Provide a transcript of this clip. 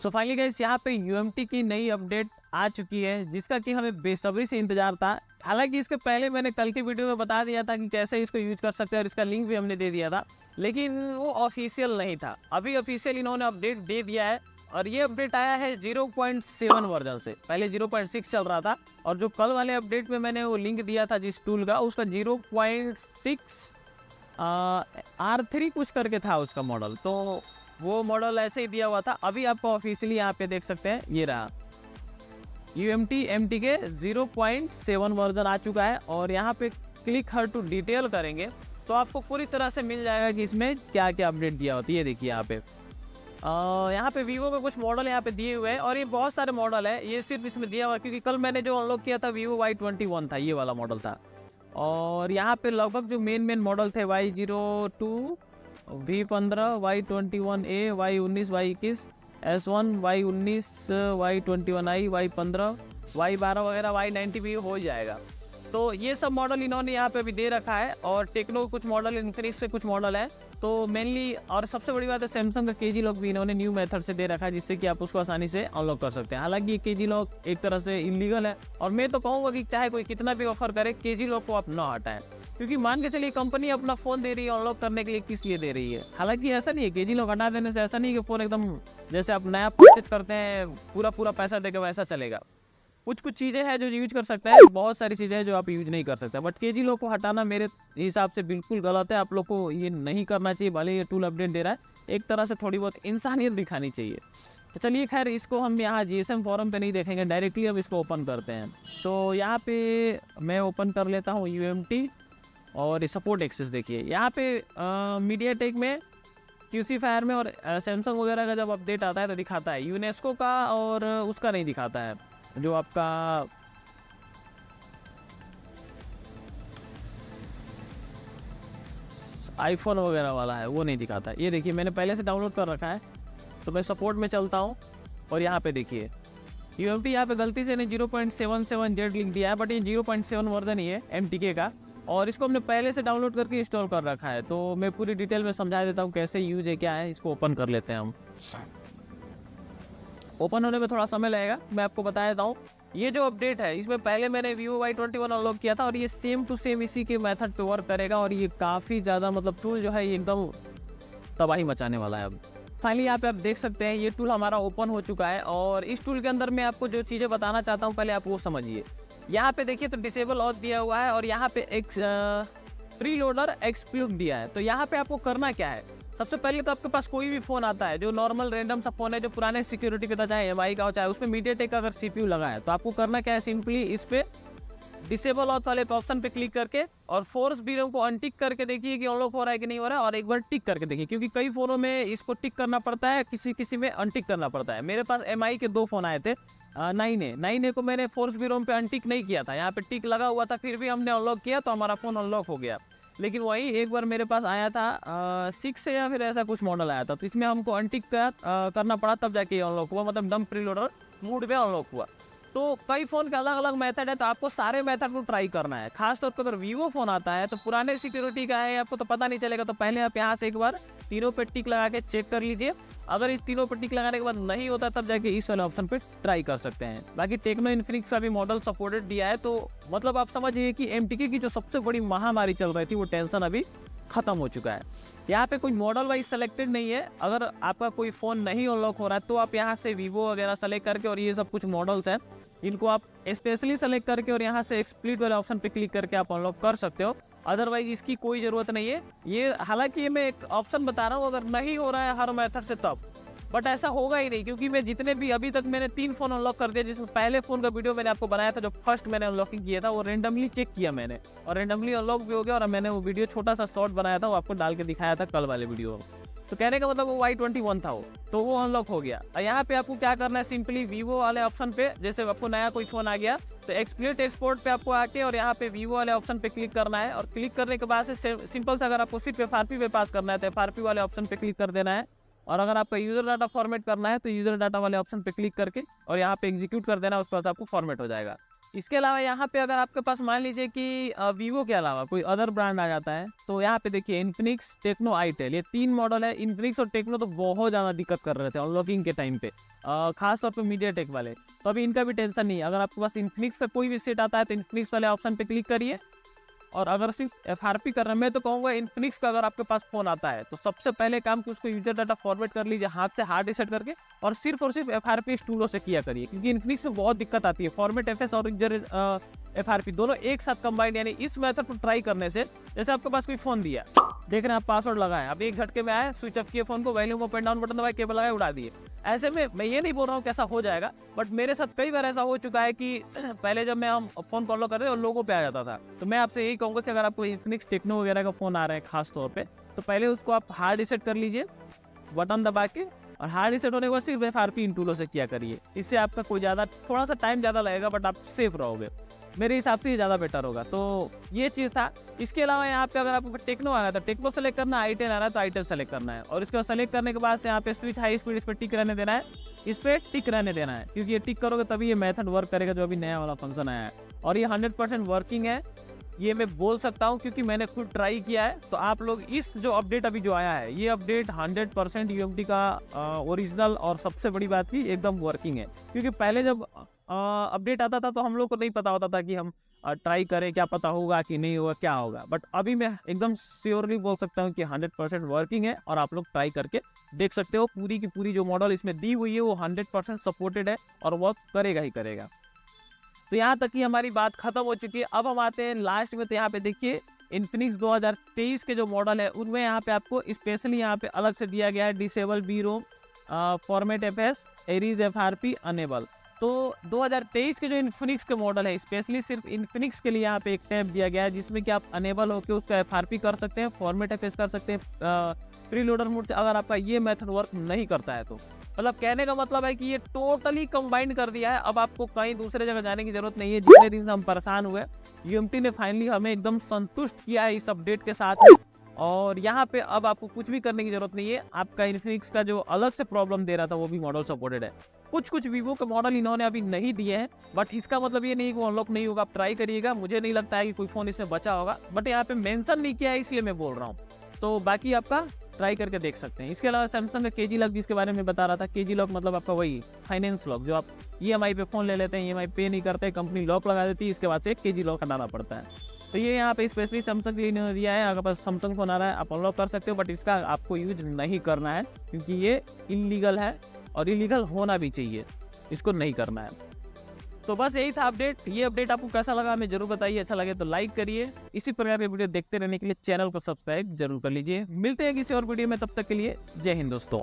So finally guys यहाँ पे UMT की नई अपडेट आ चुकी है जिसका कि हमें बेसब्री से इंतजार था। हालांकि इसके पहले मैंने कल की वीडियो में बता दिया था कि कैसे इसको यूज कर सकते हैं और इसका लिंक भी हमने दे दिया था, लेकिन वो ऑफिशियल नहीं था। अभी ऑफिशियल इन्होंने अपडेट दे दिया है और ये अपडेट आया है 0.7 वर्जन से। पहले 0.6 चल रहा था और जो कल वाले अपडेट में मैंने वो लिंक दिया था जिस टूल का, उसका 0.6 R3 कुछ करके था उसका मॉडल। तो वो मॉडल ऐसे ही दिया हुआ था। अभी आपको ऑफिशियली यहाँ पे देख सकते हैं, ये रहा यूएमटी एमटी के 0.7 वर्जन आ चुका है। और यहाँ पे क्लिक हर टू डिटेल करेंगे तो आपको पूरी तरह से मिल जाएगा कि इसमें क्या क्या अपडेट दिया होता है। ये देखिए यहाँ पे वीवो के कुछ मॉडल यहाँ पे दिए हुए हैं और ये बहुत सारे मॉडल है। ये सिर्फ इसमें दिया हुआ क्योंकि कल मैंने जो अनलॉक किया था वीवो Y21 था, ये वाला मॉडल था। और यहाँ पे लगभग जो मेन मॉडल थे Y02, V15, Y21A, Y19, Y21, S1, Y19, Y21i, Y15, Y12 वगैरह, Y90 भी हो जाएगा। तो ये सब मॉडल इन्होंने यहाँ पे भी दे रखा है और टेक्नो कुछ मॉडल, इन्फिनिक्स से कुछ मॉडल है। तो मेनली और सबसे बड़ी बात है सैमसंग का केजी लॉक भी इन्होंने न्यू मेथड से दे रखा है जिससे कि आप उसको आसानी से अनलॉक कर सकते हैं। हालांकि ये केजी लॉक एक तरह से इलीगल है और मैं तो कहूँगा कि चाहे कोई कितना भी ऑफर करे, केजी लॉक को आप ना हटाएं। क्योंकि मान के चलिए कंपनी अपना फ़ोन दे रही है अनलॉक करने के लिए, किस लिए दे रही है। हालांकि ऐसा नहीं है, केजी लॉक हटा देने से ऐसा नहीं कि फ़ोन एकदम जैसे आप नया परचेज करते हैं पूरा पैसा देकर वैसा चलेगा। कुछ चीज़ें हैं जो यूज कर सकते हैं, बहुत सारी चीज़ें हैं जो आप यूज नहीं कर सकते। बट केजी लॉक को हटाना मेरे हिसाब से बिल्कुल गलत है। आप लोग को ये नहीं करना चाहिए। भले ये टूल अपडेट दे रहा है, एक तरह से थोड़ी बहुत इंसानियत दिखानी चाहिए। तो चलिए खैर, इसको हम यहाँ जीएसएम फोरम पे नहीं देखेंगे, डायरेक्टली अब इसको ओपन करते हैं। सो यहाँ पे मैं ओपन कर लेता हूँ यूएमटी और सपोर्ट एक्सेस। देखिए यहाँ पे मीडियाटेक में, क्यूसी फायर में और सैमसंग वगैरह का जब अपडेट आता है तो दिखाता है। यूनेस्को का और उसका नहीं दिखाता है, जो आपका आईफोन वगैरह वाला है वो नहीं दिखाता है। ये देखिए मैंने पहले से डाउनलोड कर रखा है। तो मैं सपोर्ट में चलता हूँ और यहाँ पे देखिए यूएमटी यहाँ पे गलती से ने 0.77Z लिख दिया है, बट ये 0.7 वर्जन ही है एमटीके का और इसको हमने पहले से डाउनलोड करके इंस्टॉल कर रखा है। तो मैं पूरी डिटेल में समझा देता हूँ कैसे यूज है, क्या है। इसको ओपन कर लेते हैं हम। ओपन होने में थोड़ा समय लगेगा, मैं आपको बता देता हूँ। ये जो अपडेट है इसमें पहले मैंने Vivo Y21 अनलॉक किया था और ये सेम टू सेम इसी के मेथड पे वर्क करेगा और ये काफ़ी ज़्यादा मतलब टूल जो है ये एकदम तबाही मचाने वाला है। अब फाइनली यहाँ पे आप देख सकते हैं ये टूल हमारा ओपन हो चुका है और इस टूल के अंदर मैं आपको जो चीज़ें बताना चाहता हूँ पहले आप वो समझिए। यहाँ पे देखिए तो डिसेबल ऑथ दिया हुआ है और यहाँ पे एक प्री लोडर एक्सक्लूड दिया है। तो यहाँ पे आपको करना क्या है, सबसे पहले तो आपके पास कोई भी फ़ोन आता है जो नॉर्मल रैंडम सा फ़ोन है जो पुराने सिक्योरिटी पे था, चाहे एमआई का हो चाहे उसमें मीडियाटेक का अगर सीपीयू लगा है, तो आपको करना क्या है, सिंपली इस पे डिसेबल ऑथ वाले ऑप्शन पे क्लिक करके और फोर्स बीरम को अनटिक करके देखिए कि अनलॉक हो रहा है कि नहीं हो रहा है और एक बार टिक करके देखिए, क्योंकि कई फ़ोनों में इसको टिक करना पड़ता है, किसी में अनटिक करना पड़ता है। मेरे पास एमआई के 2 फ़ोन आए थे, 9A को मैंने फोर्स बीरम पे अनटिक नहीं किया था, यहाँ पे टिक लगा हुआ था, फिर भी हमने अनलॉक किया तो हमारा फ़ोन अनलॉक हो गया। लेकिन वही एक बार मेरे पास आया था 6 से या फिर ऐसा कुछ मॉडल आया था, तो इसमें हमको अनटिक करना पड़ा तब जाके अनलॉक हुआ, मतलब डम प्रीलोडर मूड में अनलॉक हुआ। तो कई फ़ोन के अलग अलग मेथड है, तो आपको सारे मेथड को ट्राई करना है। खासतौर पर अगर वीवो फ़ोन आता है तो पुराने सिक्योरिटी का है, आपको तो पता नहीं चलेगा। तो पहले आप यहाँ से एक बार तीनों पे टिक लगा के चेक कर लीजिए। अगर इस तीनों पे टिक लगाने के बाद नहीं होता तब जाके इस वाले ऑप्शन पे ट्राई कर सकते हैं। बाकी टेक्नो इन्फिनिक्स का भी मॉडल सपोर्टेड दिया है, तो मतलब आप समझिए कि एमटीके की जो सबसे बड़ी महामारी चल रही थी वो टेंशन अभी खत्म हो चुका है। यहाँ पे कोई मॉडल वाइज सेलेक्टेड नहीं है। अगर आपका कोई फ़ोन नहीं अनलॉक हो रहा है तो आप यहाँ से वीवो वगैरह सेलेक्ट करके, और ये सब कुछ मॉडल्स हैं इनको आप स्पेशली सेलेक्ट करके और यहाँ से एक्सप्लिट वाले ऑप्शन पे क्लिक करके आप अनलॉक कर सकते हो। अदरवाइज इसकी कोई ज़रूरत नहीं है। ये हालांकि ये मैं एक ऑप्शन बता रहा हूँ, अगर नहीं हो रहा है हर मेथड से तब, बट ऐसा होगा ही नहीं, क्योंकि मैं जितने भी अभी तक मैंने 3 फ़ोन अनलॉक कर दिया, जिसमें पहले फ़ोन का वीडियो मैंने आपको बनाया था, जो फर्स्ट मैंने अनलॉकिंग किया था वो रेंडमली चेक किया मैंने और रेंडमली अनलॉक भी हो गया। और मैंने वो वीडियो छोटा सा शॉर्ट बनाया था, वो आपको डाल के दिखाया था कल वाले वीडियो में। तो कहने का मतलब वो Y21 था वो, तो वो अनलॉक हो गया। और यहाँ पे आपको क्या करना है, सिंपली वीवो वाले ऑप्शन पे, जैसे आपको नया कोई फ़ोन आ गया तो एक्सप्लिट एक्सपोर्ट पे आपको आके और यहाँ पे वीवो वाले ऑप्शन पे क्लिक करना है। और क्लिक करने के बाद से सिंपल से अगर आपको सिर्फ एफआरपी पे पास करना है तो एफआरपी वाले ऑप्शन पे क्लिक कर देना है। और अगर आपका यूज़र डाटा फॉर्मेट करना है तो यूज़र डाटा वाले ऑप्शन पे क्लिक करके और यहाँ पे एग्जीक्यूट कर देना, उसके बाद आपको फॉर्मेट हो जाएगा। इसके अलावा यहाँ पे अगर आपके पास मान लीजिए कि वीवो के अलावा कोई अदर ब्रांड आ जाता है, तो यहाँ पे देखिए इन्फिनिक्स, टेक्नो, आईटेल, ये 3 मॉडल है। इन्फिनिक्स और टेक्नो तो बहुत ज़्यादा दिक्कत कर रहे थे अनलॉकिंग के टाइम पे, खास तौर पे मीडियाटेक वाले। तो अभी इनका भी टेंशन नहीं है। अगर आपके पास इन्फिनिक्स का कोई भी सेट आता है तो इन्फिनिक्स वाले ऑप्शन पे क्लिक करिए। और अगर सिर्फ FRP कर रहे हैं, मैं तो कहूँगा इन्फिनिक्स का अगर आपके पास फोन आता है तो सबसे पहले काम कि उसको यूजर डाटा फॉरवर्ड कर लीजिए हाथ से, हार्ड रीसेट करके, और सिर्फ FRP इस टूलों से किया करिए, क्योंकि इन्फिनिक्स में बहुत दिक्कत आती है। फॉर्मेट FS और यूजर FRP दोनों एक साथ कंबाइंड, यानी इस मेथड को ट्राई करने से, जैसे आपके पास कोई फोन दिया, देख रहे हैं आप, पासवर्ड लगाए, अब एक झटके में आए, स्विच ऑफ किए फोन को, volume up and down button दबाए, केबल लगाए, उड़ा दिए। ऐसे में मैं ये नहीं बोल रहा हूँ कैसा हो जाएगा, बट मेरे साथ कई बार ऐसा हो चुका है कि पहले जब मैं हम फोन कॉल कर रहे थे और लोगों पे आ जाता था। तो मैं आपसे यही कहूँगा कि अगर आपको इन्फिनिक्स, टेक्नो वगैरह का फोन आ रहा है खास तौर पे, तो पहले उसको आप हार्ड रीसेट कर लीजिए बटन दबा के, और हार्ड रीसेट होने के बाद सिर्फ FRP इन टूलों से किया करिए। इससे आपका कोई ज़्यादा, थोड़ा सा टाइम ज़्यादा लगेगा, बट आप सेफ रहोगे। मेरे हिसाब से ये ज़्यादा बेटर होगा। तो ये चीज़ था। इसके अलावा यहाँ पे अगर आपको टेक्नो आ रहा है तो टेक्नो सेलेक्ट करना है, आईटेल आ रहा है तो आईटेल सेलेक्ट करना है, और इसके बाद सेलेक्ट करने के बाद से यहाँ पे स्विच हाई स्पीड, इस पर टिक रहने देना है, इस पर टिक रहने देना है, क्योंकि ये टिक करोगे तभी ये मेथड वर्क करेगा जो अभी नया वाला फंक्शन आया है। और ये 100% वर्किंग है, ये मैं बोल सकता हूँ क्योंकि मैंने खुद ट्राई किया है। तो आप लोग इस जो अपडेट अभी जो आया है, ये अपडेट 100% UMT का ओरिजिनल और सबसे बड़ी बात की एकदम वर्किंग है। क्योंकि पहले जब अपडेट आता था तो हम लोग को नहीं पता होता था कि हम ट्राई करें, क्या पता होगा कि नहीं होगा, क्या होगा। बट अभी मैं एकदम श्योरली बोल सकता हूँ कि 100% वर्किंग है, और आप लोग ट्राई करके देख सकते हो। पूरी की पूरी जो मॉडल इसमें दी हुई है वो 100% सपोर्टेड है और वर्क करेगा ही करेगा। तो यहाँ तक की हमारी बात खत्म हो चुकी है। अब हम आते हैं लास्ट में। तो यहाँ पे देखिए इन्फिनिक्स 2023 के जो मॉडल है उनमें यहाँ पे आपको स्पेशली यहाँ पे अलग से दिया गया है disable BROM, format FS, erase FRP enable. तो 2023 के जो इन्फिनिक्स के मॉडल है स्पेशली सिर्फ इन्फिनिक्स के लिए यहाँ पे एक टैब दिया गया है, जिसमें कि आप अनेबल होकर उसका FRP कर सकते हैं, फॉर्मेट FS कर सकते हैं प्री लोडर मोड से, अगर आपका ये मेथड वर्क नहीं करता है तो। मतलब कहने का मतलब है कि ये टोटली कंबाइंड कर दिया है। अब आपको कहीं दूसरे जगह जाने की जरूरत नहीं है। जितने दिन से हम परेशान हुए, UMT ने फाइनली हमें एकदम संतुष्ट किया है इस अपडेट के साथ में। और यहाँ पे अब आपको कुछ भी करने की जरूरत नहीं है। आपका इन्फिनिक्स का जो अलग से प्रॉब्लम दे रहा था वो भी मॉडल सपोर्टेड है। कुछ वीवो के मॉडल इन्होंने अभी नहीं दिए हैं, बट इसका मतलब ये नहीं कि वो अनलॉक नहीं होगा। आप ट्राई करिएगा, मुझे नहीं लगता है कि कोई फोन इसमें बचा होगा, बट यहाँ पे मेंशन नहीं किया है इसलिए मैं बोल रहा हूँ। तो बाकी आपका ट्राई करके देख सकते हैं। इसके अलावा सैमसंग का KG लॉक जिसके बारे में बता रहा था, KG लॉक मतलब आपका वही फाइनेंस लॉक, जो आप EMI पे फ़ोन ले लेते हैं, EMI पे नहीं करते, कंपनी लॉक लगा देती है, इसके बाद से KG लॉक हटाना पड़ता है। तो ये यहाँ पे स्पेशली सैमसंग के लिए इन्होंने दिया है। अगर पास सैमसंग फोन आ रहा है आप अनलॉक कर सकते हो, बट इसका आपको यूज नहीं करना है क्योंकि ये इलीगल है, और इलीगल होना भी चाहिए, इसको नहीं करना है। तो बस यही था अपडेट। ये अपडेट आपको कैसा लगा हमें जरूर बताइए। अच्छा लगे तो लाइक करिए। इसी प्रकार के वीडियो देखते रहने के लिए चैनल को सब्सक्राइब जरूर कर लीजिए। मिलते हैं किसी और वीडियो में, तब तक के लिए जय हिंद दोस्तों।